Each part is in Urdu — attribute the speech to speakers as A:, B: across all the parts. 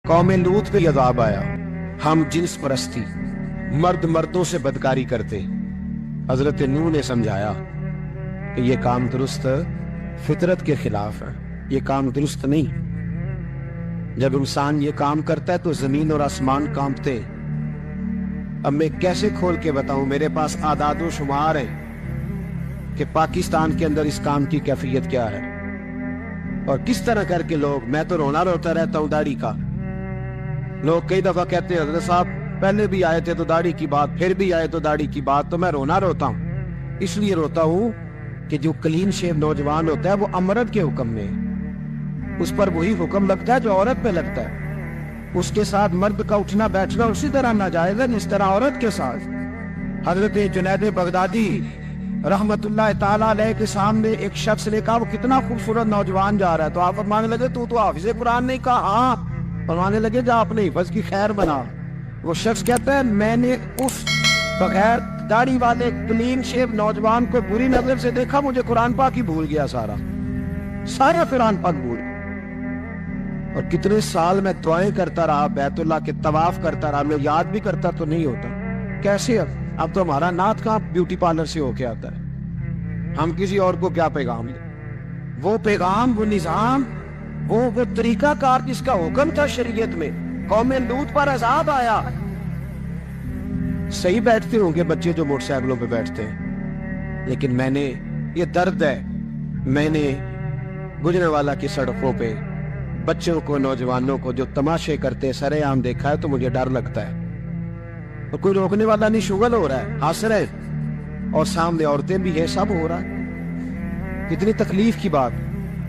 A: قوم لوط پہ عذاب آیا، ہم جنس پرستی، مرد مردوں سے بدکاری کرتے۔ حضرت نوح نے سمجھایا کہ یہ کام درست فطرت کے خلاف ہے، یہ کام درست نہیں۔ جب انسان یہ کام کرتا ہے تو زمین اور آسمان کانپتے۔ اب میں کیسے کھول کے بتاؤں، میرے پاس اعداد و شمار ہیں کہ پاکستان کے اندر اس کام کی کیفیت کیا ہے اور کس طرح کر کے لوگ، میں تو رونا روتا رہتا ہوں داڑھی کا۔ لوگ کئی دفعہ کہتے ہیں حضرت صاحب پہلے بھی آئے تھے تو داڑھی کی بات، پھر بھی آئے تو داڑھی کی بات، تو میں رونا روتا ہوں۔ اس لیے روتا ہوں کہ جو کلین شیو نوجوان ہوتا ہے وہ امرد کے حکم میں، اس پر وہی حکم لگتا ہے جو عورت پہ لگتا ہے۔ اس کے ساتھ مرد کا اٹھنا بیٹھنا اسی طرح ناجائز ہے جس طرح عورت کے ساتھ۔ حضرت جنید بغدادی رحمت اللہ تعالیٰ علیہ کے سامنے ایک شخص نے کہا وہ کتنا خوبصورت نوجوان جا رہا ہے، تو آپ فرمانے لگے تو حافظ قرآن نہیں کہا؟ ہاں۔ فرمانے لگے جا اپنے حفظ کی خیر بنا۔ وہ شخص کہتا ہے میں نے اس بغیر داڑھی والے کلین شیو نوجوان کو بری نظر سے دیکھا، مجھے قرآن پاک ہی بھول گیا، سارا قرآن پاک بھول گیا۔ اور کتنے سال میں دعائیں کرتا رہا، بیت اللہ کے طواف کرتا رہا، میں یاد بھی کرتا تو نہیں ہوتا۔ کیسے اب تو ہمارا نعت کہاں بیوٹی پارلر سے ہو کے آتا ہے، ہم کسی اور کو کیا پیغام دیں؟ وہ پیغام، وہ نظام، وہ طریقہ کار جس کا حکم تھا شریعت میں، قوم لوط پر عذاب آیا۔ صحیح بیٹھتے ہوں گے بچے جو موٹر سائیکلوں پہ بیٹھتے ہیں، لیکن میں نے، یہ درد ہے، میں نے گجرانوالہ کی سڑکوں پہ بچوں کو، نوجوانوں کو جو تماشے کرتے سرے عام دیکھا ہے تو مجھے ڈر لگتا ہے۔ اور کوئی روکنے والا نہیں، شغل ہو رہا ہے، ہنس رہے، اور سامنے عورتیں بھی ہے، سب ہو رہا ہے۔ کتنی تکلیف کی بات۔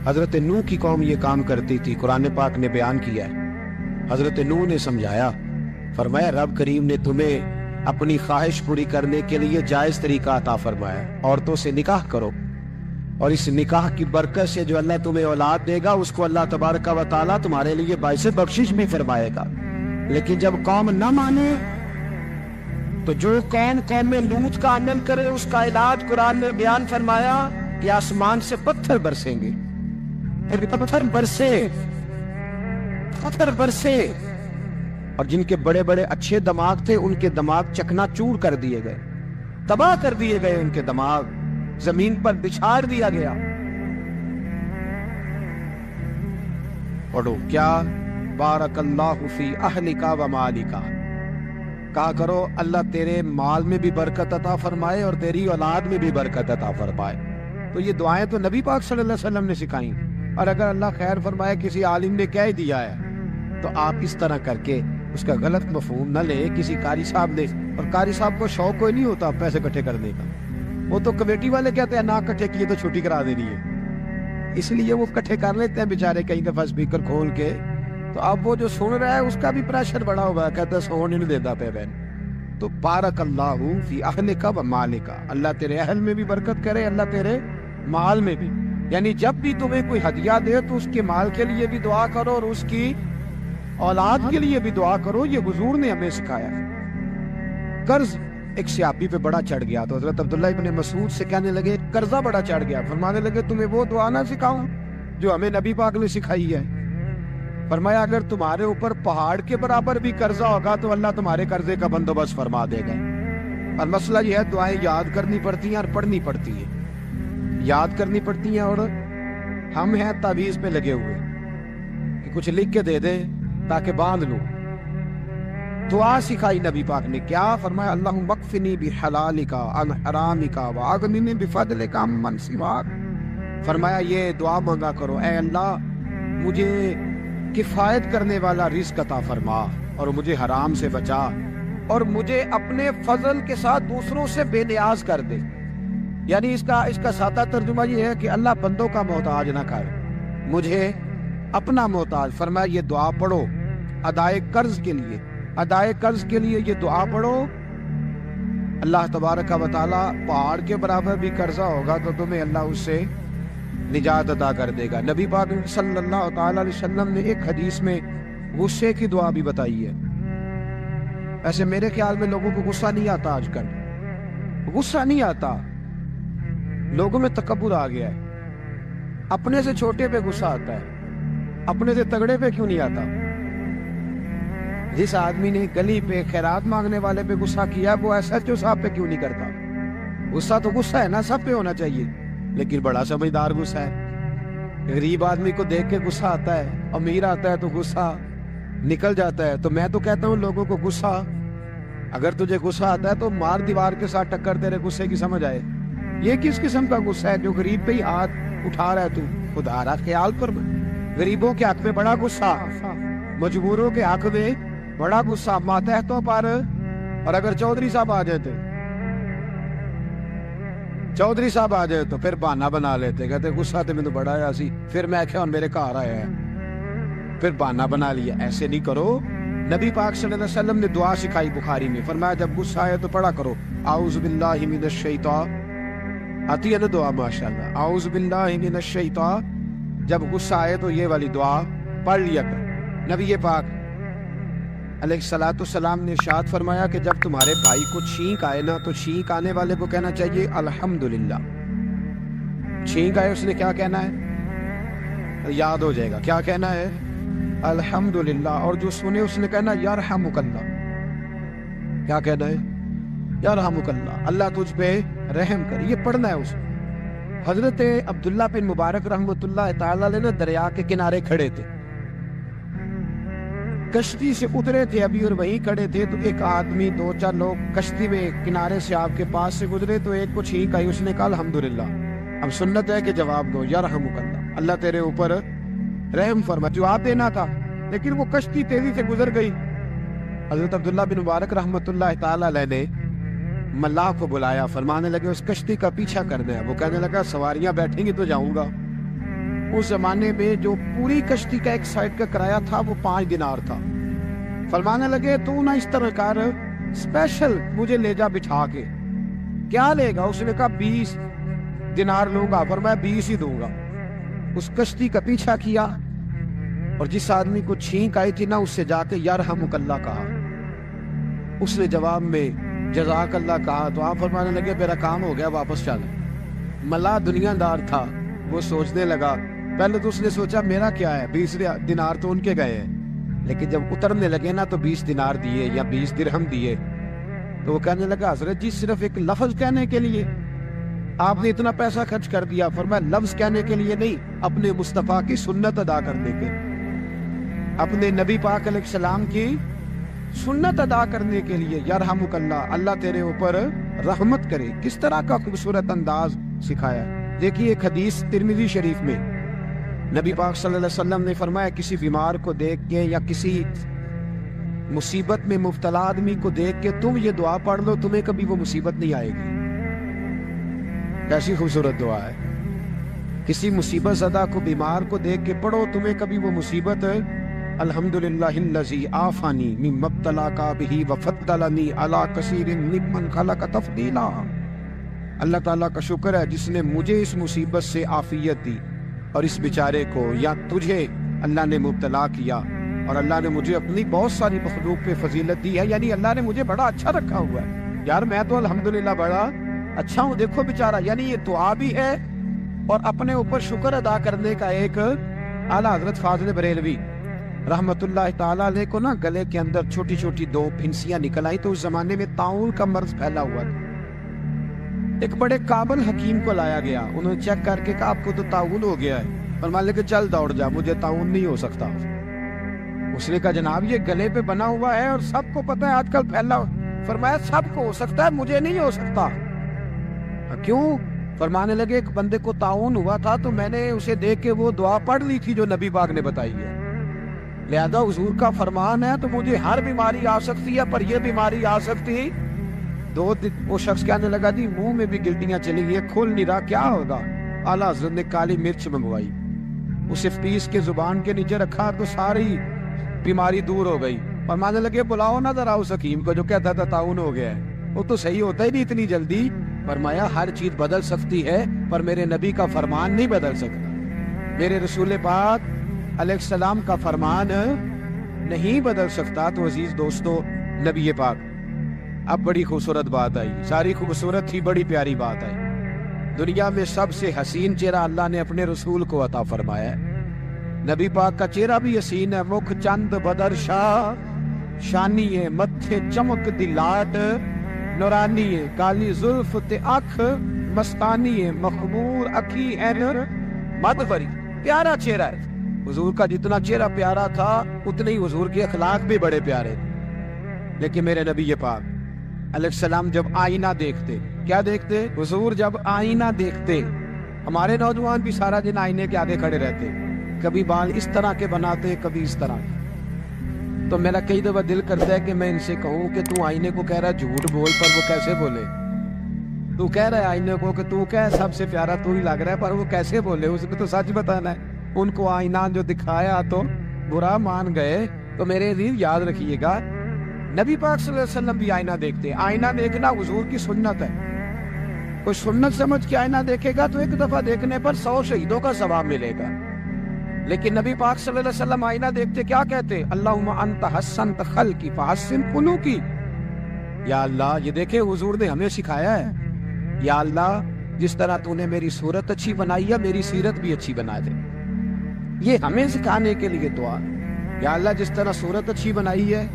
A: حضرت نوح کی قوم یہ کام کرتی تھی، قرآن پاک نے بیان کیا ہے۔ حضرت نوح نے سمجھایا، فرمایا رب کریم نے تمہیں اپنی خواہش پوری کرنے کے لیے جائز طریقہ عطا فرمایا، عورتوں سے نکاح کرو، اور اس نکاح کی برکت سے جو اللہ تمہیں اولاد دے گا اس کو اللہ تبارک و تعالیٰ تمہارے لیے باعث بخشش بھی فرمائے گا۔ لیکن جب قوم نہ مانے تو جو قوم لوط کا عمل کرے اس کا علاج قرآن نے بیان فرمایا کہ آسمان سے پتھر برسیں گے، پتھر برسے، اور جن کے بڑے بڑے اچھے دماغ تھے ان کے دماغ چکنا چور کر دیے گئے، تباہ کر دیے گئے، ان کے دماغ زمین پر بچھاڑ دیا گیا۔ پڑھو کیا، بارک اللہ فی اہلک و مالک، کہا کرو اللہ تیرے مال میں بھی برکت عطا فرمائے اور تیری اولاد میں بھی برکت عطا فرمائے۔ تو یہ دعائیں تو نبی پاک صلی اللہ علیہ وسلم نے سکھائیں، اور اگر اللہ خیر فرمائے کسی عالم نے کہہ دیا ہے تو آپ اس طرح کر کے اس کا غلط مفہوم نہ لیں۔ کسی قاری صاحب نے، اور قاری صاحب کو شوق کوئی نہیں ہوتا پیسے اکٹھے کرنے کا، وہ تو کمیٹی والے کہتے ہیں نہ اکٹھے کیے تو چھٹی کرا دینی ہے، اس لیے وہ اکٹھے کر لیتے ہیں بیچارے کئی دفعہ اسپیکر کھول کے۔ تو اب وہ جو سن رہا ہے اس کا بھی پریشر بڑا ہوا ہے، کہتا ہے سون نہیں دیتا پہ بہن۔ تو بارک اللہ فی اہلک و مالک، اللہ تیرے اہل میں بھی برکت کرے، اللہ تیرے مال میں بھی۔ یعنی جب بھی تمہیں کوئی ہدیہ دے تو اس کے مال کے لیے بھی دعا کرو اور اس کی اولاد کے لیے بھی دعا کرو، یہ حضور نے ہمیں سکھایا۔ قرض ایک صحابی پہ بڑا چڑھ گیا تو حضرت عبداللہ ابن مسعود سے کہنے لگے قرضہ بڑا چڑھ گیا، فرمانے لگے تمہیں وہ دعا نہ سکھاؤں جو ہمیں نبی پاک نے سکھائی ہے؟ فرمایا اگر تمہارے اوپر پہاڑ کے برابر بھی قرضہ ہوگا تو اللہ تمہارے قرضے کا بندوبست فرما دے گا۔ اور مسئلہ یہ ہے دعائیں یاد کرنی پڑتی ہیں اور پڑھنی پڑتی ہیں، یاد کرنی پڑتی ہیں، اور ہم ہیں تعویذ پہ لگے ہوئے کہ کچھ لکھ کے دے دیں تاکہ باندھ لوں۔ دعا سکھائی نبی پاک نے، کیا فرمایا اللہم اکفنی بحلالک عن حرامک واغننی بفضلک عمن سواک۔ فرمایا یہ دعا مانگا کرو، اے اللہ مجھے کفایت کرنے والا رزق عطا فرما اور مجھے حرام سے بچا، اور مجھے اپنے فضل کے ساتھ دوسروں سے بے نیاز کر دے۔ یعنی اس کا سادہ ترجمہ یہ ہے کہ اللہ بندوں کا محتاج نہ کر، مجھے اپنا محتاج۔ فرمایا یہ دعا پڑھو ادائے قرض کے لیے، ادائے قرض کے لیے یہ دعا پڑھو، اللہ تبارک و تعالیٰ پہاڑ کے برابر بھی قرضہ ہوگا تو تمہیں اللہ اس سے نجات عطا کر دے گا۔ نبی پاک صلی اللہ تعالیٰ علیہ وسلم نے ایک حدیث میں غصے کی دعا بھی بتائی ہے۔ ایسے میرے خیال میں لوگوں کو غصہ نہیں آتا، آج کل غصہ نہیں آتا، لوگوں میں تکبر آ گیا ہے، اپنے سے چھوٹے پہ غصہ آتا ہے، اپنے سے تگڑے پہ کیوں نہیں آتا؟ جس آدمی نے گلی پہ خیرات مانگنے والے پہ غصہ کیا وہ ایس ایچ او صاحب پہ کیوں نہیں کرتا؟ غصہ تو غصہ ہے نا، سب پہ ہونا چاہیے، لیکن بڑا سمجھدار غصہ ہے۔ غریب آدمی کو دیکھ کے غصہ آتا ہے، امیر آتا ہے تو غصہ نکل جاتا ہے۔ تو میں تو کہتا ہوں لوگوں کو غصہ، اگر تجھے غصہ آتا ہے تو مار دیوار کے ساتھ ٹکر تیرے غصے کی سمجھ آئے۔ یہ کس قسم کا غصہ ہے جو غریب پہ ہی ہاتھ اٹھا رہا ہے؟ تو خدا را خیال پر غریبوں کے حق میں بڑا غصہ، مجبوروں کے حق میں بڑا غصہ، ماتحتوں پر۔ اور اگر چودھری صاحب آ جائے تو پھر بہانہ بنا لیتے، کہتے غصہ تے مینوں بڑا آیا سی، پھر میں کہا ہن میرے گھر آیا ہے، پھر بہانہ بنا لیا۔ ایسے نہیں کرو۔ نبی پاک صلی اللہ علیہ وسلم نے دعا سکھائی بخاری میں، فرمایا جب غصہ آئے تو پڑھا کرو اعوذ باللہ من الشیطان، آتی ہے نا دعا ماشاءاللہ، اعوذ باللہ من الشیطان، جب غصہ آئے تو یہ والی دعا پڑھ لیا کر۔ نبی پاک علیہ الصلوۃ والسلام نے ارشاد فرمایا کہ جب تمہارے بھائی کو چھینک آئے نا تو چھینک آنے والے کو کہنا چاہیے الحمدللہ۔ چھینک آئے اس نے کیا کہنا ہے؟ یاد ہو جائے گا کیا کہنا ہے؟ الحمدللہ۔ اور جو سنے اس نے کہنا یرحمک اللہ، کیا کہنا ہے؟ یرحمک اللہ، اللہ تجھ پہ رحم کر، یہ پڑھنا ہے اس میں۔ حضرت عبداللہ بن مبارک رحمۃ اللہ تعالی علیہ نے دریا کے کنارے کھڑے تھے، کشتی سے اترے تھے ابھی اور وہیں کھڑے تھے، تو ایک آدمی، دو چار لوگ کشتی میں کنارے سے آپ کے پاس سے گزرے، تو ایک کو چھینک آئی، اس نے کہا الحمدللہ۔ اب سنت ہے کہ جواب دو یرحمک اللہ، اللہ تیرے اوپر رحم فرما، جواب دینا تھا، لیکن وہ کشتی تیزی سے گزر گئی۔ حضرت عبداللہ بن مبارک رحمۃ اللہ تعالی علیہ نے ملاح کو بلایا، فرمانے لگے اس کشتی کا پیچھا کرنا ہے۔ وہ کہنے لگا سواریاں بیٹھیں گی تو جاؤں گا۔ اس زمانے میں جو پوری کشتی کا ایک سائیڈ کا کرایہ تھا وہ 5 دینار تھا۔ فرمانے لگے تو نہ اس طرح کر، اسپیشل مجھے لے جا بٹھا کے۔ کیا لے گا؟ اس نے کہا 20 دینار لوں گا، فرمایا 20 ہی دوں گا۔ اس کشتی کا پیچھا کیا اور جس آدمی کو چھینک آئی تھی نا اس سے جا کے یرحمک اللہ کہا، اس نے جواب میں جزاک اللہ کہا، تو آپ فرمانے لگے میرا کام ہو گیا، واپس چل۔ ملا دنیا دار تھا، وہ سوچنے لگا، پہلے تو اس نے سوچا میرا کیا ہے، 20 دینار تو ان کے گئے ہیں، لیکن جب اترنے لگے نا تو 20 دینار دیے یا 20 درہم دیے، تو وہ کہنے لگا حضرت جی صرف ایک لفظ کہنے کے لیے آپ نے اتنا پیسہ خرچ کر دیا؟ فرمایا لفظ کہنے کے لیے نہیں، اپنے مصطفیٰ کی سنت ادا کرنے کے، اپنے نبی پاک علیہ السلام کی سنت ادا کرنے کے لیے۔ یرحمک اللہ، اللہ تیرے اوپر رحمت کرے۔ کس طرح کا خوبصورت انداز سکھایا۔ دیکھیے ایک حدیث ترمذی شریف میں نبی پاک صلی اللہ علیہ وسلم نے فرمایا کسی بیمار کو دیکھ کے یا کسی مصیبت میں مبتلا آدمی کو دیکھ کے تم یہ دعا پڑھ لو، تمہیں کبھی وہ مصیبت نہیں آئے گی۔ کیسی خوبصورت دعا ہے۔ کسی مصیبت زدہ کو، بیمار کو دیکھ کے پڑھو، تمہیں کبھی وہ مصیبت الحمدللہ الذی عافانی مما ابتلاک بہ وفضلنی علی کثیر ممن خلق تفضیلا۔ اللہ تعالیٰ کا شکر ہے جس نے مجھے اس مصیبت سے عافیت دی اور اس بیچارے کو یا تجھے اللہ نے مبتلا کیا، اور اللہ نے مجھے اپنی بہت ساری مخلوق پہ فضیلت دی ہے، یعنی اللہ نے مجھے بڑا اچھا رکھا ہوا ہے یار، میں تو الحمدللہ بڑا اچھا ہوں، دیکھو بیچارہ۔ یعنی یہ دعا بھی ہے اور اپنے اوپر شکر ادا کرنے کا ایک۔ اعلیٰ حضرت فاضل بریلوی رحمت اللہ تعالیٰ علیہ کو نا گلے کے اندر چھوٹی چھوٹی 2 پھنسیاں نکل آئی، تو اس زمانے میں طاعون کا مرض پھیلا ہوا تھا۔ ایک بڑے قابل حکیم کو لایا گیا، انہوں نے چیک کر کے کہا آپ کو تو طاعون ہو گیا ہے، فرمانے لگے چل دوڑ جا، مجھے طاعون نہیں ہو سکتا۔ اس نے کہا جناب یہ گلے پہ بنا ہوا ہے اور سب کو پتہ ہے آج کل پھیلا۔ فرمایا سب کو ہو سکتا ہے، مجھے نہیں ہو سکتا۔ کیوں؟ فرمانے لگے ایک بندے کو طاعون ہوا تھا تو میں نے اسے دیکھ کے وہ دعا پڑھ لی تھی جو نبی پاک نے بتائی ہے، لہذا حضور کا فرمان ہے تو مجھے ہر بیماری آ سکتی ہے پر یہ بیماری آ سکتی۔ وہ شخص کہنے لگا جی منہ میں بھی گلٹیاں چلی گئی، کھول نہیں رہا، کیا ہوگا؟ اعلیٰ حضرت نے کالی مرچ منگوائی، اسے پیس کے زبان کے نیچے رکھا تو ساری بیماری دور ہو گئی۔ فرمانے لگے بلاؤ نہ ذرا اس حکیم کو جو کہتا تھا طاعون ہو گیا ہے، وہ تو صحیح ہوتا ہی نہیں اتنی جلدی۔ فرمایا ہر چیز بدل سکتی ہے پر میرے نبی کا فرمان نہیں بدل سکتا، میرے رسول پاک علیہ السلام کا فرمان نہیں بدل سکتا۔ تو عزیز دوستو، نبی پاک، اب بڑی خوبصورت بات آئی، ساری خوبصورت تھی، بڑی پیاری بات آئی۔ دنیا میں سب سے حسین چہرہ اللہ نے اپنے رسول کو عطا فرمایا ہے۔ نبی پاک کا چہرہ بھی حسین ہے، مکھ چند بدر شاہ شانی ہے متھے چمک دی لاٹ نورانی ہے کالی زلف تے اکھ مستانی ہے مخمور اکھی این مدفری پیارا چہرہ ہے حضور کا جتنا چہرہ پیارا تھا اتنے ہی حضور کے اخلاق بھی بڑے پیارے تھے لیکن میرے نبی پاک علیہ السلام جب آئینہ دیکھتے کیا دیکھتے حضور جب آئینہ دیکھتے ہمارے نوجوان بھی سارا دن آئینے کے آگے کھڑے رہتے کبھی بال اس طرح کے بناتے کبھی اس طرح تو میرا کئی دفعہ دل کرتا ہے کہ میں ان سے کہوں کہ تو آئینے کو کہہ رہا ہے جھوٹ بول پر وہ کیسے بولے تو کہہ رہا ہے آئینے کو کہ تو کہہ سب سے پیارا تو ہی لگ رہا ہے پر وہ کیسے بولے اس کو تو سچ بتانا ہے ان کو آئینہ جو دکھایا تو برا مان گئے تو میرے عزیز یاد رکھیے گا نبی پاک صلی اللہ علیہ وسلم بھی آئینہ دیکھتے آئینہ دیکھنا حضور کی سنت ہے کوئی سنت سمجھ کے آئینہ دیکھے گا تو ایک دفعہ دیکھنے پر 100 شہیدوں کا ثواب ملے گا لیکن نبی پاک صلی اللہ علیہ وسلم آئینہ دیکھتے کیا کہتے اللہم انت حسنت خلقی فحسن خلقی یا اللہ یہ دیکھے حضور نے ہمیں سکھایا ہے یا اللہ جس طرح تو نے میری صورت اچھی بنائی ہے میری سیرت بھی اچھی بنا دے یہ ہمیں سکھانے کے لیے دعا یا اللہ جس طرح صورت اچھی بنائی ہے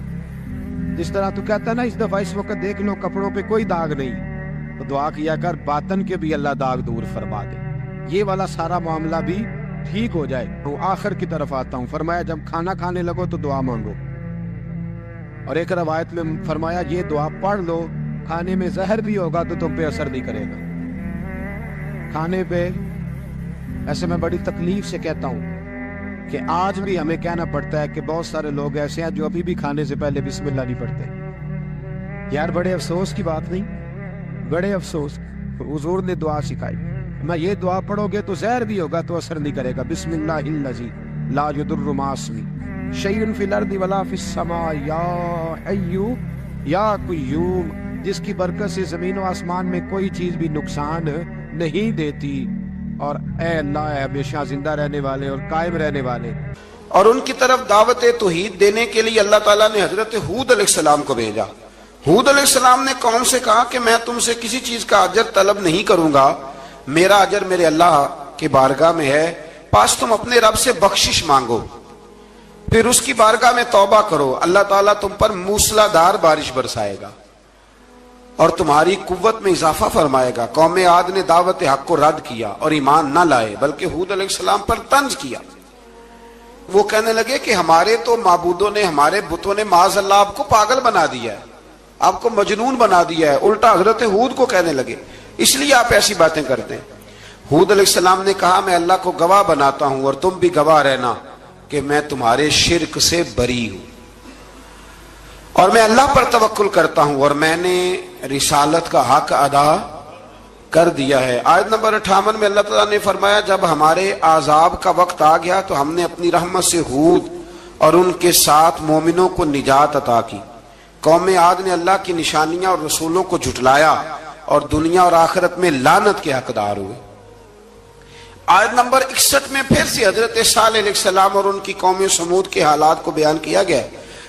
A: جس طرح تو کہتا ہے نا اس دفعہ اس وقت دیکھ لو کپڑوں پہ کوئی داغ نہیں تو دعا کیا کر باطن کے بھی اللہ داغ دور فرما دے یہ والا سارا معاملہ بھی ٹھیک ہو جائے تو آخر کی طرف آتا ہوں فرمایا جب کھانا کھانے لگو تو دعا مانگو اور ایک روایت میں فرمایا یہ دعا پڑھ لو کھانے میں زہر بھی ہوگا تو تم پہ اثر نہیں کرے گا کھانے پہ ایسے میں بڑی تکلیف سے کہتا ہوں کہ آج بھی ہمیں کہنا پڑتا ہے کہ بہت سارے لوگ ایسے ہیں جو ابھی بھی کھانے سے پہلے بسم اللہ نہیں پڑھتے یار بڑے افسوس کی بات نہیں بڑے افسوس حضور نے دعا سکھائی میں یہ دعا پڑھو گے تو زہر بھی ہوگا تو اثر نہیں کرے گا بسم اللہ الذی لا یضر مع اسمہ شیء فی الارض ولا فی السماء یا حی یا قیوم جس کی برکت سے زمین و آسمان میں کوئی چیز بھی نقصان نہیں دیتی اور اے اللہ اے ہمیشہ زندہ رہنے والے اور قائم رہنے والے
B: اور ان کی طرف دعوت توحید دینے کے لیے اللہ تعالیٰ نے حضرت ہود علیہ السلام کو بھیجا ہود علیہ السلام نے قوم سے کہا کہ میں تم سے کسی چیز کا اجر طلب نہیں کروں گا میرا اجر میرے اللہ کی بارگاہ میں ہے پاس تم اپنے رب سے بخشش مانگو پھر اس کی بارگاہ میں توبہ کرو اللہ تعالیٰ تم پر موسلادھار بارش برسائے گا اور تمہاری قوت میں اضافہ فرمائے گا قوم عاد نے دعوت حق کو رد کیا اور ایمان نہ لائے بلکہ ہود علیہ السلام پر طنز کیا وہ کہنے لگے کہ ہمارے تو معبودوں نے ہمارے بتوں نے معاذ اللہ آپ کو پاگل بنا دیا ہے آپ کو مجنون بنا دیا ہے الٹا حضرت ہود کو کہنے لگے اس لیے آپ ایسی باتیں کرتے ہیں ہود علیہ السلام نے کہا میں اللہ کو گواہ بناتا ہوں اور تم بھی گواہ رہنا کہ میں تمہارے شرک سے بری ہوں اور میں اللہ پر توکل کرتا ہوں اور میں نے رسالت کا حق ادا کر دیا ہے آیت نمبر 58 میں اللہ تعالیٰ نے فرمایا جب ہمارے عذاب کا وقت آ گیا تو ہم نے اپنی رحمت سے ہود اور ان کے ساتھ مومنوں کو نجات عطا کی قوم عاد نے اللہ کی نشانیاں اور رسولوں کو جھٹلایا اور دنیا اور آخرت میں لعنت کے حقدار ہوئے آیت نمبر 61 میں پھر سے حضرت صالح علیہ السلام اور ان کی قوم سمود کے حالات کو بیان کیا گیا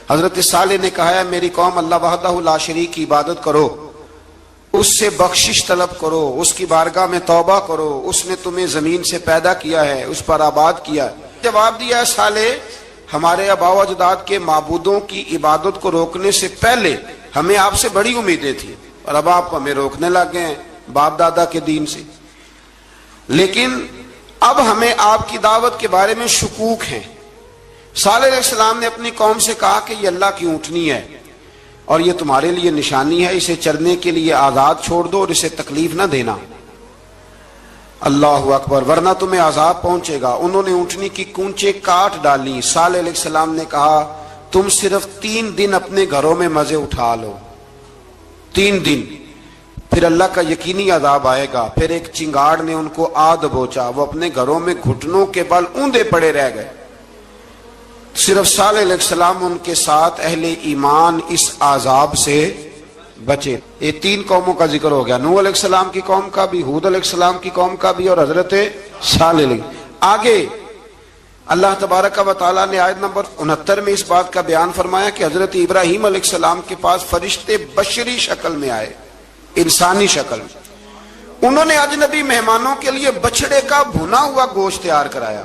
B: حضرت صالح نے کہا ہے میری قوم اللہ وحدہ لا شریک کی عبادت کرو اس سے بخشش طلب کرو اس کی بارگاہ میں توبہ کرو اس نے تمہیں زمین سے پیدا کیا ہے اس پر آباد کیا ہے جواب دیا ہے صالح ہمارے آباء و اجداد کے معبودوں کی عبادت کو روکنے سے پہلے ہمیں آپ سے بڑی امیدیں تھیں اور اب آپ ہمیں روکنے لگ گئے ہیں باپ دادا کے دین سے لیکن اب ہمیں آپ کی دعوت کے بارے میں شکوک ہیں صالح علیہ السلام نے اپنی قوم سے کہا کہ یہ اللہ کی اونٹنی ہے اور یہ تمہارے لیے نشانی ہے اسے چرنے کے لیے آزاد چھوڑ دو اور اسے تکلیف نہ دینا اللہ اکبر ورنہ تمہیں عذاب پہنچے گا انہوں نے اونٹنی کی کونچیں کاٹ ڈالی صالح علیہ السلام نے کہا تم صرف 3 دن اپنے گھروں میں مزے اٹھا لو 3 دن پھر اللہ کا یقینی عذاب آئے گا پھر ایک چنگاڑ نے ان کو آ دبوچا وہ اپنے گھروں میں گھٹنوں کے بل اوندے پڑے رہ گئے صرف صالح علیہ السلام ان کے ساتھ اہل ایمان اس عذاب سے بچے یہ 3 قوموں کا ذکر ہو گیا نوح علیہ السلام کی قوم کا بھی ہود علیہ السلام کی قوم کا بھی اور حضرت صالح علیہ آگے اللہ تبارک و تعالیٰ نے آیت نمبر 69 میں اس بات کا بیان فرمایا کہ حضرت ابراہیم علیہ السلام کے پاس فرشتے بشری شکل میں آئے انسانی شکل میں انہوں نے اجنبی مہمانوں کے لیے بچڑے کا بھنا ہوا گوشت تیار کرایا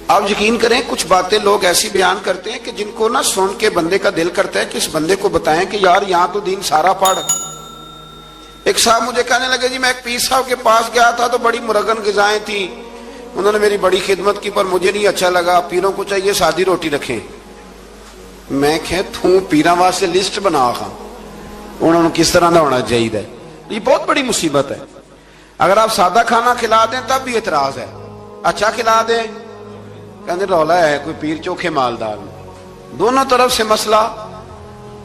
B: آپ یقین کریں کچھ باتیں لوگ ایسی بیان کرتے ہیں کہ جن کو نہ سن کے بندے کا دل کرتا ہے کہ اس بندے کو بتائیں کہ یار یہاں تو دین سارا پڑھ. ایک صاحب مجھے کہنے لگے جی میں ایک پیر صاحب کے پاس گیا تھا تو بڑی مرغن غذائیں تھیں, انہوں نے میری بڑی خدمت کی پر مجھے نہیں اچھا لگا, پیروں کو چاہیے سادی روٹی رکھیں. میں کہ توں پیراں واسطے لسٹ بنا خاں انہوں نے کس طرح نہ ہونا چاہیے. یہ بہت بڑی مصیبت ہے. اگر آپ سادہ کھانا کھلا دیں تب بھی اعتراض ہے, اچھا کھلا دیں کہنے رولا ہے کوئی پیر چوکھے مالدار, دونوں طرف سے مسئلہ.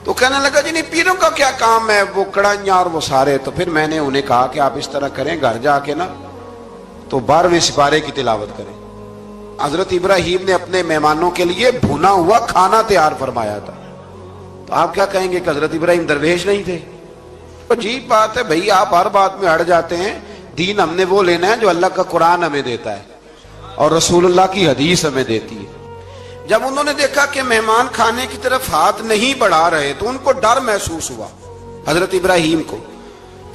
B: تو کہنے لگا جی نہیں پیروں کا کیا کام ہے, وہ کڑائیاں اور وہ سارے. تو پھر میں نے انہیں کہا کہ آپ اس طرح کریں, گھر جا کے نا تو 12ویں سپارے کی تلاوت کریں. حضرت ابراہیم نے اپنے مہمانوں کے لیے بھونا ہوا کھانا تیار فرمایا تھا. تو آپ کیا کہیں گے کہ حضرت ابراہیم درویش نہیں تھے؟ عجیب بات ہے بھائی, آپ ہر بات میں اڑ جاتے ہیں. دین ہم نے وہ لینا ہے جو اللہ کا قرآن ہمیں دیتا ہے اور رسول اللہ کی حدیث ہمیں دیتی ہے. جب انہوں نے دیکھا کہ مہمان کھانے کی طرف ہاتھ نہیں بڑھا رہے تو ان کو ڈر محسوس ہوا. حضرت ابراہیم کو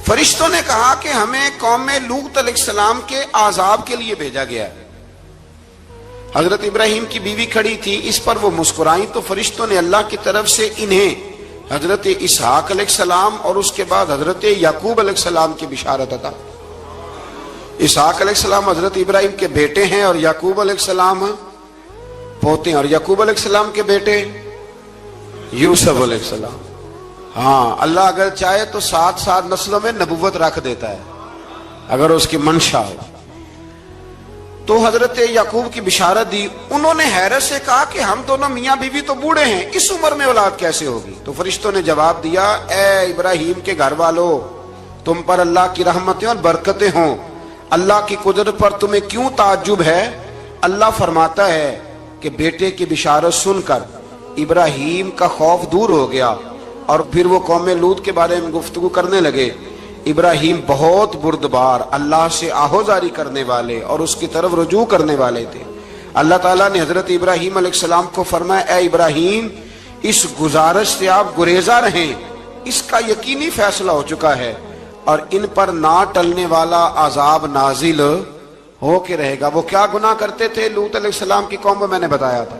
B: فرشتوں نے کہا کہ ہمیں قوم لوط علیہ السلام کے عذاب کے لیے بھیجا گیا ہے. حضرت ابراہیم کی بیوی کھڑی تھی, اس پر وہ مسکرائیں تو فرشتوں نے اللہ کی طرف سے انہیں حضرت اسحاق علیہ السلام اور اس کے بعد حضرت یعقوب علیہ السلام کی بشارت عطا. اسحاق علیہ السلام حضرت ابراہیم کے بیٹے ہیں اور یعقوب علیہ السلام پوتے ہیں, اور یعقوب علیہ السلام کے بیٹے یوسف علیہ السلام. ہاں اللہ اگر چاہے تو 7 نسلوں میں نبوت رکھ دیتا ہے اگر اس کی منشا ہو. تو حضرت یعقوب کی بشارت دی. انہوں نے حیرت سے کہا کہ ہم دونوں میاں بیوی تو بوڑھے ہیں, اس عمر میں اولاد کیسے ہوگی؟ تو فرشتوں نے جواب دیا اے ابراہیم کے گھر والو, تم پر اللہ کی رحمتیں اور برکتیں ہوں. اللہ کی قدرت پر تمہیں کیوں تعجب ہے؟ اللہ فرماتا ہے کہ بیٹے کی بشارت سن کر ابراہیم کا خوف دور ہو گیا اور پھر وہ قوم لوط کے بارے میں گفتگو کرنے لگے. ابراہیم بہت بردبار, اللہ سے آہوزاری کرنے والے اور اس کی طرف رجوع کرنے والے تھے. اللہ تعالیٰ نے حضرت ابراہیم علیہ السلام کو فرمایا اے ابراہیم اس گزارش سے آپ گریزہ رہیں, اس کا یقینی فیصلہ ہو چکا ہے اور ان پر نہ ٹلنے والا عذاب نازل ہو کے رہے گا. وہ کیا گناہ کرتے تھے لوط علیہ السلام کی قوم میں میں نے بتایا تھا,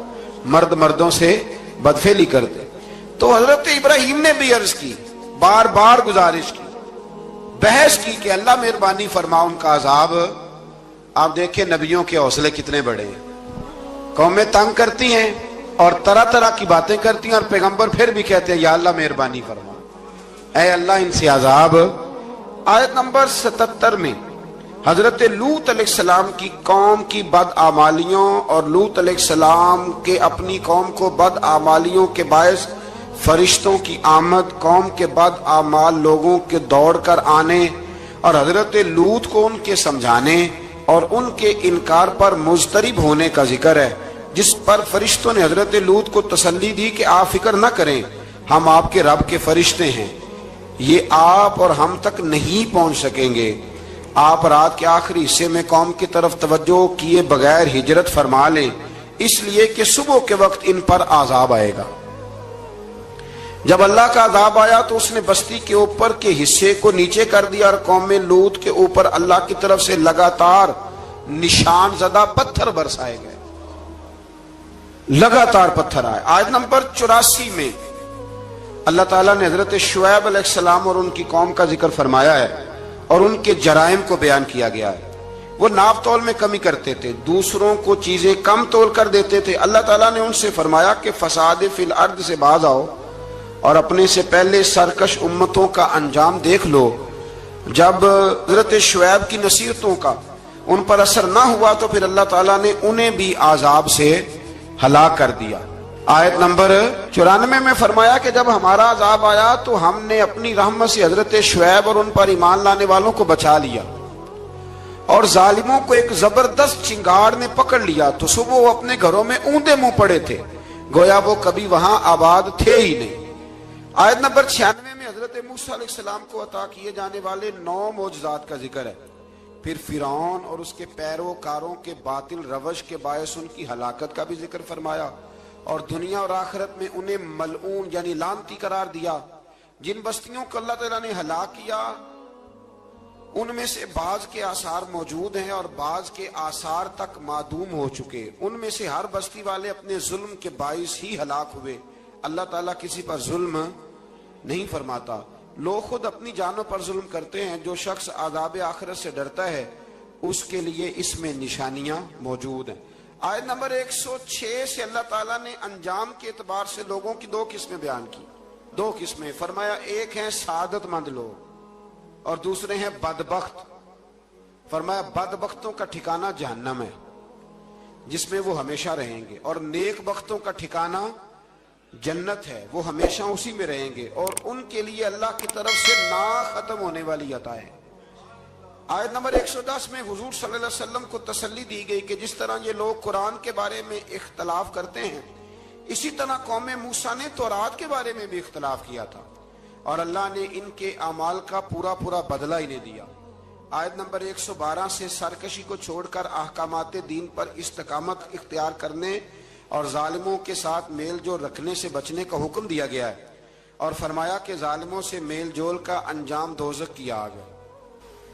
B: مرد مردوں سے بدفعلی کرتے. تو حضرت ابراہیم نے بھی عرض کی, بار بار گزارش کی, بحث کی کہ اللہ مہربانی فرما ان کا عذاب. آپ دیکھیں نبیوں کے حوصلے کتنے بڑے ہیں. قومیں تنگ کرتی ہیں اور طرح طرح کی باتیں کرتی ہیں اور پیغمبر پھر بھی کہتے ہیں یا اللہ مہربانی فرما, اے اللہ ان سے عذاب. آیت نمبر 77 میں حضرت لوط علیہ السلام کی قوم کی بدعمالیوں اور لوط علیہ السلام کے اپنی قوم کو بدعمالیوں کے باعث فرشتوں کی آمد, قوم کے بدعمال لوگوں کے دوڑ کر آنے اور حضرت لوط کو ان کے سمجھانے اور ان کے انکار پر مضطرب ہونے کا ذکر ہے, جس پر فرشتوں نے حضرت لوط کو تسلی دی کہ آپ فکر نہ کریں, ہم آپ کے رب کے فرشتے ہیں, یہ آپ اور ہم تک نہیں پہنچ سکیں گے. آپ رات کے آخری حصے میں قوم کی طرف توجہ کیے بغیر ہجرت فرما لیں, اس لیے کہ صبح کے وقت ان پر عذاب آئے گا. جب اللہ کا عذاب آیا تو اس نے بستی کے اوپر کے حصے کو نیچے کر دیا اور قوم لوط کے اوپر اللہ کی طرف سے لگاتار نشان زدہ پتھر برسائے گئے, لگاتار پتھر آئے. آیت نمبر 84 میں اللہ تعالیٰ نے حضرت شعیب علیہ السلام اور ان کی قوم کا ذکر فرمایا ہے اور ان کے جرائم کو بیان کیا گیا ہے. وہ ناپ تول میں کمی کرتے تھے, دوسروں کو چیزیں کم تول کر دیتے تھے. اللہ تعالیٰ نے ان سے فرمایا کہ فساد فی الارض سے باز آؤ اور اپنے سے پہلے سرکش امتوں کا انجام دیکھ لو. جب حضرت شعیب کی نصیحتوں کا ان پر اثر نہ ہوا تو پھر اللہ تعالیٰ نے انہیں بھی عذاب سے ہلاک کر دیا. آیت نمبر 94 میں فرمایا کہ جب ہمارا عذاب آیا تو ہم نے اپنی رحمت سے حضرت شعیب اور ان پر ایمان لانے والوں کو بچا لیا اور ظالموں کو ایک زبردست چنگاڑ نے پکڑ لیا تو صبح وہ اپنے گھروں میں اوندے منہ پڑے تھے, گویا وہ کبھی وہاں آباد تھے ہی نہیں. آیت نمبر 96 میں حضرت موسیٰ علیہ السلام کو عطا کیے جانے والے 9 معجزات کا ذکر ہے. پھر فرعون اور اس کے پیروکاروں کے باطل روش کے باعث ان کی ہلاکت کا بھی ذکر فرمایا اور دنیا اور آخرت میں انہیں ملعون یعنی لعنتی قرار دیا. جن بستیوں کو اللہ تعالیٰ نے ہلاک کیا ان میں سے بعض کے آثار موجود ہیں اور بعض کے آثار تک معدوم ہو چکے. ان میں سے ہر بستی والے اپنے ظلم کے باعث ہی ہلاک ہوئے. اللہ تعالیٰ کسی پر ظلم نہیں فرماتا. لوگ خود اپنی جانوں پر ظلم کرتے ہیں. جو شخص عذاب آخرت سے ڈرتا ہے اس کے لیے اس میں نشانیاں موجود ہیں. آیت نمبر 106 سے اللہ تعالیٰ نے انجام کے اعتبار سے لوگوں کی دو قسمیں بیان کی. دو قسمیں فرمایا، ایک ہیں سعادت مند لوگ اور دوسرے ہیں بدبخت. فرمایا بدبختوں کا ٹھکانہ جہنم ہے جس میں وہ ہمیشہ رہیں گے، اور نیک بختوں کا ٹھکانہ جنت ہے، وہ ہمیشہ اسی میں رہیں گے، اور ان کے لیے اللہ کی طرف سے نا ختم ہونے والی عطا ہے. آیت نمبر 110 میں حضور صلی اللہ علیہ وسلم کو تسلی دی گئی کہ جس طرح یہ لوگ قرآن کے بارے میں اختلاف کرتے ہیں، اسی طرح قوم موسیٰ نے تورات کے بارے میں بھی اختلاف کیا تھا، اور اللہ نے ان کے اعمال کا پورا بدلہ انہیں دیا. آیت نمبر 112 سے سرکشی کو چھوڑ کر احکامات دین پر استقامت اختیار کرنے اور ظالموں کے ساتھ میل جول رکھنے سے بچنے کا حکم دیا گیا ہے، اور فرمایا کہ ظالموں سے میل جول کا انجام دوزخ کی آگ ہے.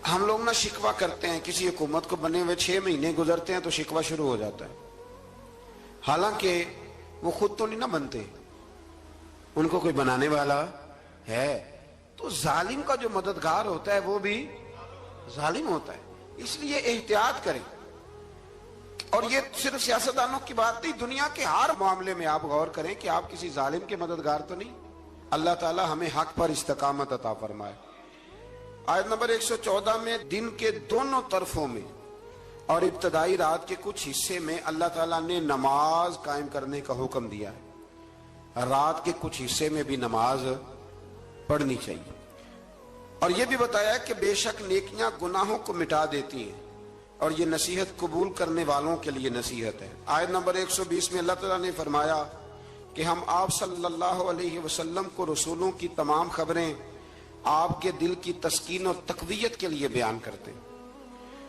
B: ہم لوگ نہ شکوہ کرتے ہیں، کسی حکومت کو بنے ہوئے 6 مہینے گزرتے ہیں تو شکوہ شروع ہو جاتا ہے، حالانکہ وہ خود تو نہیں نہ بنتے، ان کو کوئی بنانے والا ہے. تو ظالم کا جو مددگار ہوتا ہے وہ بھی ظالم ہوتا ہے. اس لیے احتیاط کریں. اور یہ صرف سیاستدانوں کی بات نہیں، دنیا کے ہر معاملے میں آپ غور کریں کہ آپ کسی ظالم کے مددگار تو نہیں. اللہ تعالی ہمیں حق پر استقامت عطا فرمائے. آیت نمبر 114 میں دن کے دونوں طرفوں میں اور ابتدائی رات کے کچھ حصے میں اللہ تعالیٰ نے نماز قائم کرنے کا حکم دیا ہے. رات کے کچھ حصے میں بھی نماز پڑھنی چاہیے. اور یہ بھی بتایا کہ بے شک نیکیاں گناہوں کو مٹا دیتی ہیں، اور یہ نصیحت قبول کرنے والوں کے لیے نصیحت ہے. آیت نمبر 120 میں اللہ تعالیٰ نے فرمایا کہ ہم آپ صلی اللہ علیہ وسلم کو رسولوں کی تمام خبریں آپ کے دل کی تسکین اور تقویت کے لیے بیان کرتے ہیں،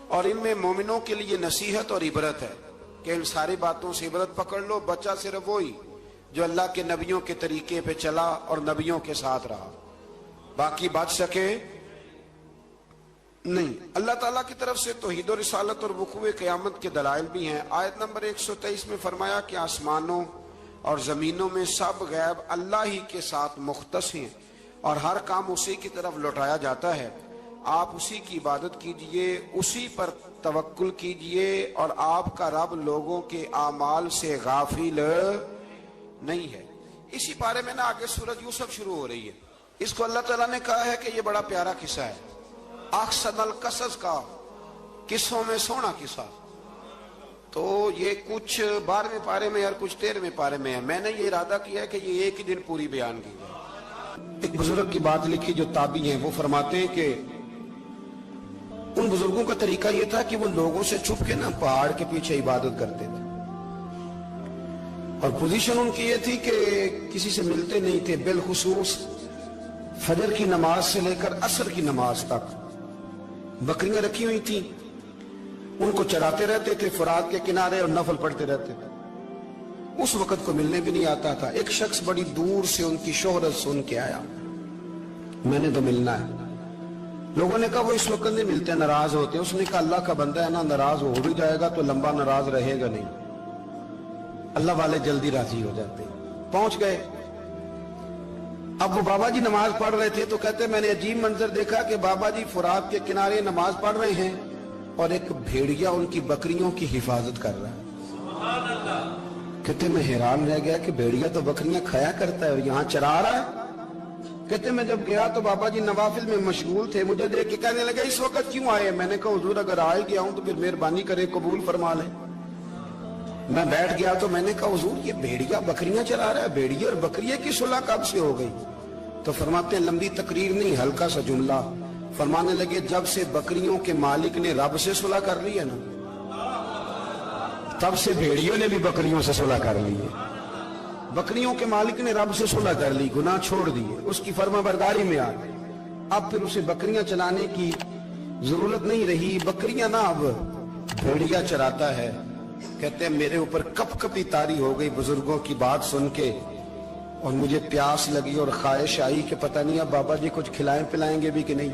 B: اور ان میں مومنوں کے لیے نصیحت اور عبرت ہے کہ ان ساری باتوں سے عبرت پکڑ لو. بچہ صرف وہی جو اللہ کے نبیوں کے طریقے پہ چلا اور نبیوں کے ساتھ رہا، باقی بچ سکے نہیں. اللہ تعالیٰ کی طرف سے توحید و رسالت اور وقوع قیامت کے دلائل بھی ہیں. آیت نمبر 123 میں فرمایا کہ آسمانوں اور زمینوں میں سب غیب اللہ ہی کے ساتھ مختص ہیں، اور ہر کام اسی کی طرف لوٹایا جاتا ہے. آپ اسی کی عبادت کیجئے، اسی پر توکل کیجئے، اور آپ کا رب لوگوں کے اعمال سے غافل نہیں ہے. اسی بارے میں نا آگے سورۃ یوسف شروع ہو رہی ہے. اس کو اللہ تعالیٰ نے کہا ہے کہ یہ بڑا پیارا قصہ ہے، احسن القصص کا، قصوں میں سونا قصہ. تو یہ کچھ 12ویں پارے میں اور کچھ 13ویں پارے میں ہے. میں نے یہ ارادہ کیا ہے کہ یہ ایک ہی دن پوری بیان کی جائے. ایک بزرگ کی بات لکھی جو تابعی ہیں، وہ فرماتے ہیں کہ ان بزرگوں کا طریقہ یہ تھا کہ وہ لوگوں سے چھپ کے نا پہاڑ کے پیچھے عبادت کرتے تھے، اور پوزیشن ان کی یہ تھی کہ کسی سے ملتے نہیں تھے. بالخصوص فجر کی نماز سے لے کر عصر کی نماز تک بکریاں رکھی ہوئی تھیں، ان کو چراتے رہتے تھے فرات کے کنارے اور نفل پڑھتے رہتے تھے. اس وقت کو ملنے بھی نہیں آتا تھا. ایک شخص بڑی دور سے ان کی شہرت سن کے آیا، میں نے تو ملنا ہے. لوگوں نے کہا وہ اس وقت نہیں ملتے، ناراض ہوتے. اس نے کہا اللہ کا بندہ ہے نا، ناراض ہو بھی جائے گا تو لمبا ناراض رہے گا نہیں، اللہ والے جلدی راضی ہو جاتے ہیں. پہنچ گئے. اب وہ بابا جی نماز پڑھ رہے تھے تو کہتے میں نے عجیب منظر دیکھا کہ بابا جی فرات کے کنارے نماز پڑھ رہے ہیں اور ایک بھیڑیا ان کی بکریوں کی حفاظت کر رہا ہے. کہتے میں حیران رہ گیا کہ بھیڑیا تو بکریاں کھایا کرتا ہے اور یہاں چرا رہا ہے. کہتے میں جب گیا تو بابا جی نوافل میں مشغول تھے. مجھے دیکھ کے کہنے لگا اس وقت کیوں آئے؟ میں نے کہا حضور اگر آ گیا ہوں تو پھر مہربانی کرے قبول فرما لیں. میں بیٹھ گیا تو میں نے کہا حضور یہ بھیڑیا بکریاں چرا رہا ہے، بھیڑیا اور بکریے کی صلح کب سے ہو گئی؟ تو فرماتے ہیں لمبی تقریر نہیں، ہلکا سا جملہ. فرمانے لگے جب سے بکریوں کے مالک نے رب سے صلح کر لی ہے نا، تب سے بھیڑیوں نے بھی بکریوں سے صلح کر لی ہے. بکریوں کے مالک نے رب سے صلح کر لی، گناہ چھوڑ دیے، اس کی فرما برداری میں آ گئے. اب پھر اسے بکریاں چلانے کی ضرورت نہیں رہی. بکریاں نہ اب بھیڑیا چراتا ہے. کہتے ہیں میرے اوپر کپ کپی طاری ہو گئی بزرگوں کی بات سن کے، اور مجھے پیاس لگی اور خواہش آئی کہ پتہ نہیں اب بابا جی کچھ کھلائیں پلائیں گے بھی کہ نہیں.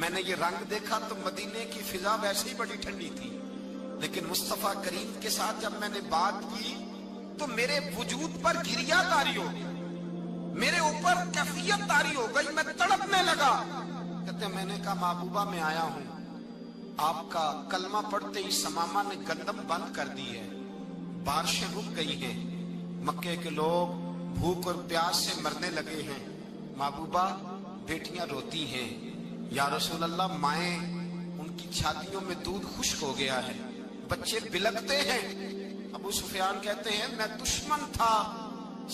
B: میں نے یہ رنگ دیکھا تو مدینے کی فضا ویسے ہی بڑی ٹھنڈی تھی، لیکن مصطفیٰ کریم کے ساتھ جب میں نے بات کی تو میرے وجود پر گریا طاری ہو گئی، میرے اوپر کیفیت طاری ہو گئی، میں تڑپنے لگا۔ کہتے ہیں میں نے کہا محبوبہ میں آیا ہوں، آپ کا کلمہ پڑھتے ہی سمامہ نے گندم بند کر دی ہے، بارشیں رک گئی ہیں، مکے کے لوگ بھوک اور پیاس سے مرنے لگے ہیں، محبوبہ بیٹیاں روتی ہیں، یا رسول اللہ مائیں ان کی چھاتیوں میں دودھ خشک ہو گیا ہے، بچے بلکتے ہیں۔ ابو سفیان کہتے ہیں میں دشمن تھا،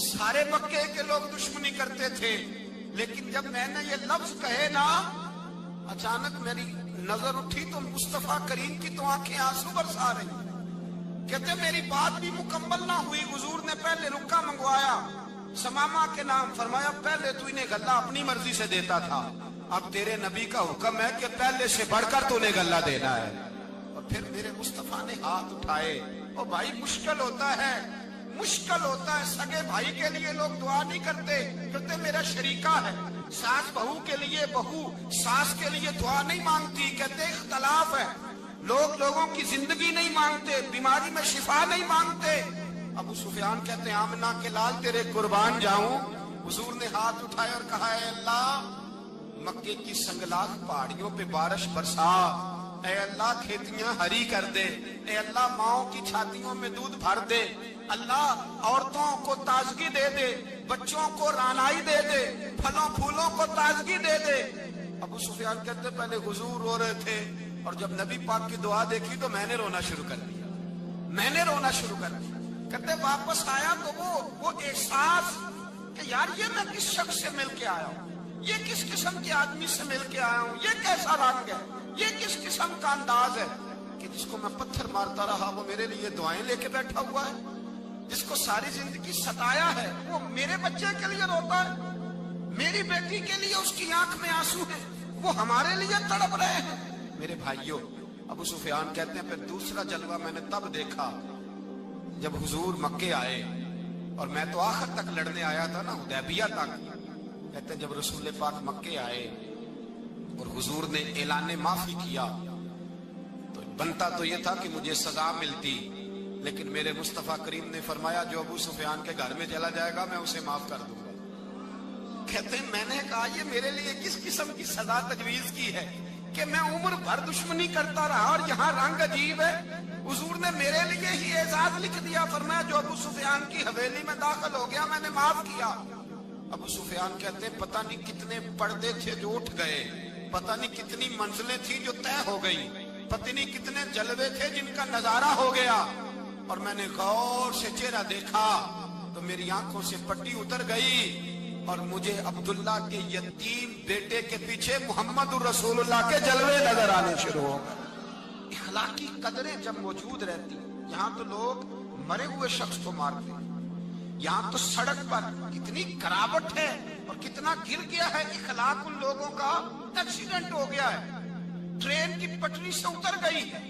B: سارے مکے کے لوگ دشمنی کرتے تھے، لیکن جب میں نے یہ لفظ کہے نا، اچانک میری نظر اٹھی تو مصطفیٰ کریم کی تو آنکھیں آنسو برسا رہی۔ کہتے میری بات بھی مکمل نہ ہوئی، حضور نے پہلے رکا منگوایا، سمامہ کے نام فرمایا پہلے تو انہیں غلہ اپنی مرضی سے دیتا تھا، اب تیرے نبی کا حکم ہے کہ پہلے سے بڑھ کر تو انہیں غلہ دینا ہے۔ اور پھر میرے مصطفیٰ نے ہاتھ اٹھائے۔ او بھائی مشکل ہوتا ہے، مشکل ہوتا ہے، سگے بھائی کے لیے لوگ دعا نہیں کرتے، کہتے میرا شریکہ ہے، ساس بہو کے لیے بہو ساس کے لیے دعا نہیں مانگتی، کہتے اختلاف ہے، لوگ لوگوں کی زندگی نہیں مانگتے، بیماری میں شفا نہیں مانگتے۔ ابو سفیان کہتے ہیں آمنہ کے لال تیرے قربان جاؤں۔ حضور نے ہاتھ اٹھائے اور کہا اے اللہ مکے کی سنگلاخ پہاڑیوں پہ بارش برسا، اے اللہ کھیتیاں ہری کر دے، اے اللہ ماؤں کی چھاتیوں میں دودھ بھر دے، اللہ عورتوں کو تازگی دے دے، بچوں کو رانائی دے دے، پھلوں پھولوں کو تازگی دے دے۔ ابو سفیان کہتے پہلے حضور رو رہے تھے، اور جب نبی پاک کی دعا دیکھی تو میں نے رونا شروع کر دیا، میں نے رونا شروع کر دیا۔ کہتے واپس آیا تو وہ احساس کہ یار یہ میں کس شخص سے مل کے آیا ہوں، یہ کس قسم کے آدمی سے مل کے آیا ہوں، یہ کیسا رنگ ہے، یہ کس قسم کا انداز ہے کہ جس کو میں پتھر مارتا رہا وہ میرے لیے دعائیں لے کے بیٹھا ہوا ہے، جس کو ساری زندگی ستایا ہے وہ میرے بچے کے لیے روتا ہے، میری بیٹی کے لیے اس کی آنکھ میں آنسو ہے، وہ ہمارے لیے تڑپ رہے ہیں۔ میرے بھائیوں، ابو سفیان کہتے ہیں پھر دوسرا جلوہ میں نے تب دیکھا جب حضور مکے آئے، اور میں تو آخر تک لڑنے آیا تھا نا، حدیبیہ تک۔ کہتے ہیں جب رسول پاک مکے آئے اور حضور نے اعلان معافی کیا تو بنتا تو یہ تھا کہ مجھے سزا ملتی، لیکن میرے مصطفیٰ کریم نے فرمایا جو ابو سفیان کے گھر میں چلا جائے گا میں اسے معاف کر دوں گا۔ کہتے ہیں میں نے کہا یہ میرے لیے کس قسم کی سزا تجویز کی ہے کہ میں عمر بھر دشمنی کرتا رہا اور یہاں رنگ عجیب ہے۔ حضور نے میرے لیے ہی اعزاز لکھ دیا، فرمایا جو ابو سفیان کی حویلی میں داخل ہو گیا میں نے معاف کیا۔ ابو سفیان کہتے ہیں پتہ نہیں کتنے پردے تھے جو اٹھ گئے، پتہ نہیں کتنی منزلیں تھیں جو طے ہو گئی، پتہ نہیں کتنے جلوے تھے جن کا نظارہ ہو گیا، اور میں نے غور سے چہرہ دیکھا تو میری آنکھوں سے پٹی اتر گئی، اور مجھے عبداللہ کے یتیم بیٹے کے پیچھے محمد الرسول اللہ کے جلوے نظر آنے شروع ہو گئے۔ اخلاقی قدریں جب موجود رہتی، یہاں تو لوگ مرے ہوئے شخص کو مارتے ہیں، یہاں تو سڑک پر کتنی گراوٹ ہے اور کتنا گر گیا ہے اخلاق ان لوگوں کا، ایکسیڈنٹ ہو گیا ہے، ٹرین کی پٹری سے اتر گئی ہے،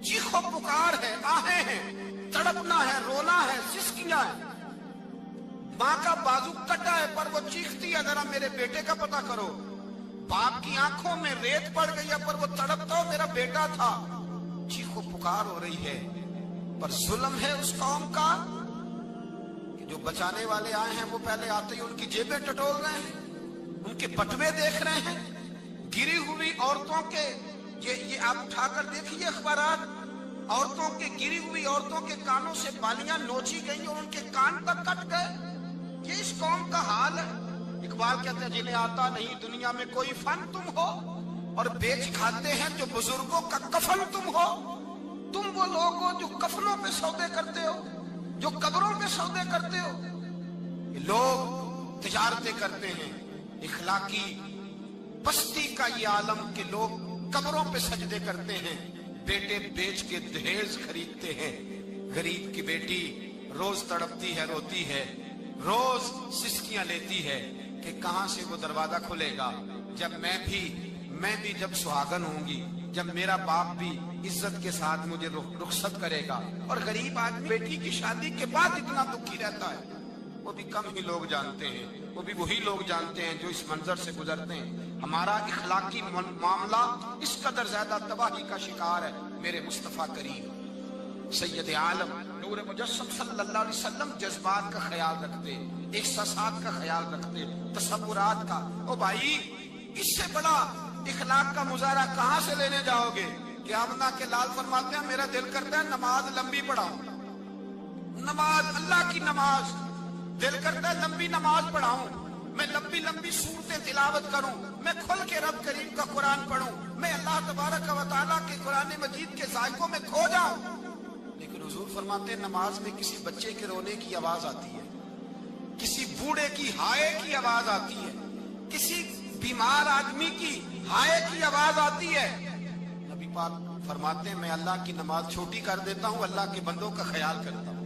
B: چیخ و پکار ہے، آہیں ہیں، تڑپنا ہے، رونا ہے، سسکیاں ہیں، ماں کا بازو کٹا ہے پر وہ چیختی ہے ذرا میرے بیٹے کا پتہ کرو، باپ کی آنکھوں میں ریت پڑ گئی ہے پر وہ تڑپتا ہو میرا بیٹا تھا، چیخ و پکار ہو رہی ہے۔ پر ظلم ہے اس قوم کا کہ جو بچانے والے آئے ہیں وہ پہلے آتے ہی ان کی جیبیں ٹٹول رہے ہیں، ان کے بٹوے دیکھ رہے ہیں، گری ہوئی عورتوں کے، یہ آپ اٹھا کر دیکھیے اخبارات، عورتوں کے گری ہوئی عورتوں کے کانوں سے بالیاں نوچی گئی اور ان کے کان تک کٹ گئے۔ یہ اس قوم کا حال ہے۔ اقبال کہتے ہیں جنہیں آتا نہیں دنیا میں کوئی فن تم ہو، اور بیچ کھاتے ہیں جو بزرگوں کا کفن تم ہو۔ تم وہ لوگ ہو جو کفنوں پہ سودے کرتے ہو، جو قبروں پہ سودے کرتے ہو۔ لوگ تجارتیں کرتے ہیں، اخلاقی پستی کا یہ عالم کہ لوگ قبروں پہ سجدے کرتے ہیں، بیٹے بیچ کے دہیز خریدتے ہیں۔ غریب کی بیٹی روز تڑپتی ہے، روتی ہے، روز سسکیاں لیتی ہے کہ کہاں سے وہ دروازہ کھلے گا جب میں بھی جب سہاگن ہوں گی، جب میرا باپ بھی عزت کے ساتھ مجھے رخصت کرے گا۔ اور غریب آدمی بیٹی کی شادی کے بعد اتنا دکھی رہتا ہے، وہ بھی کم ہی لوگ جانتے ہیں، وہ بھی وہی لوگ جانتے ہیں جو اس منظر سے گزرتے ہیں۔ ہمارا اخلاقی معاملہ اس قدر زیادہ تباہی کا شکار ہے. میرے مصطفیٰ کریم سید عالم نور مجسم صلی اللہ علیہ وسلم جذبات کا خیال رکھتے, احساسات کا خیال رکھتے, تصورات کا. او بھائی, اس سے بڑا اخلاق کا مظاہرہ کہاں سے لینے جاؤ گے؟ کہ آمنہ کے لال فرماتے ہیں میرا دل کرتا ہے نماز لمبی پڑھاؤں, نماز اللہ کی نماز, دل کرتا ہے لمبی نماز پڑھاؤں, میں لمبی لمبی سورتیں تلاوت کروں, میں کھل کے رب کریم کا قرآن پڑھوں, میں اللہ تبارک و تعالیٰ کے قرآن مجید کے ذائقوں میں کھو جاؤں. لیکن حضور فرماتے ہیں نماز میں کسی بچے کے رونے کی آواز آتی ہے, کسی بوڑھے کی ہائے کی آواز آتی ہے, کسی بیمار آدمی کی ہائے کی آواز آتی ہے. نبی پاک فرماتے ہیں میں اللہ کی نماز چھوٹی کر دیتا ہوں, اللہ کے بندوں کا خیال کرتا ہوں.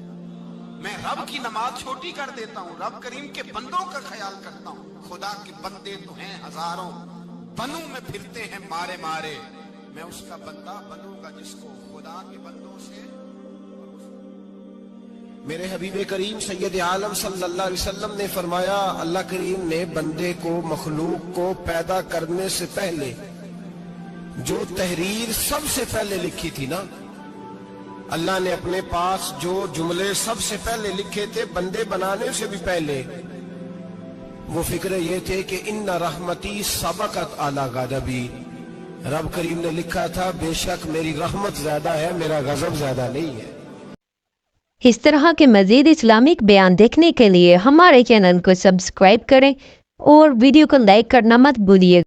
B: میں رب کی نماز چھوٹی کر دیتا ہوں, رب کریم کے بندوں کا خیال کرتا ہوں. خدا کے بندے تو ہیں ہزاروں, بنوں میں پھرتے ہیں مارے مارے, میں اس کا بندہ بنوں گا جس کو خدا کے بندوں سے.
C: میرے حبیب کریم سید عالم صلی اللہ علیہ وسلم نے فرمایا اللہ کریم نے بندے کو, مخلوق کو پیدا کرنے سے پہلے جو تحریر سب سے پہلے لکھی تھی نا, اللہ نے اپنے پاس جو جملے سب سے پہلے لکھے تھے بندے بنانے سے بھی پہلے, وہ فکر یہ تھے کہ ان رحمتی سبقت اعلی غضبی. رب کریم نے لکھا تھا بے شک میری رحمت زیادہ ہے, میرا غضب زیادہ نہیں ہے.
D: اس طرح کے مزید اسلامک بیان دیکھنے کے لیے ہمارے چینل کو سبسکرائب کریں اور ویڈیو کو لائک کرنا مت بھولیے.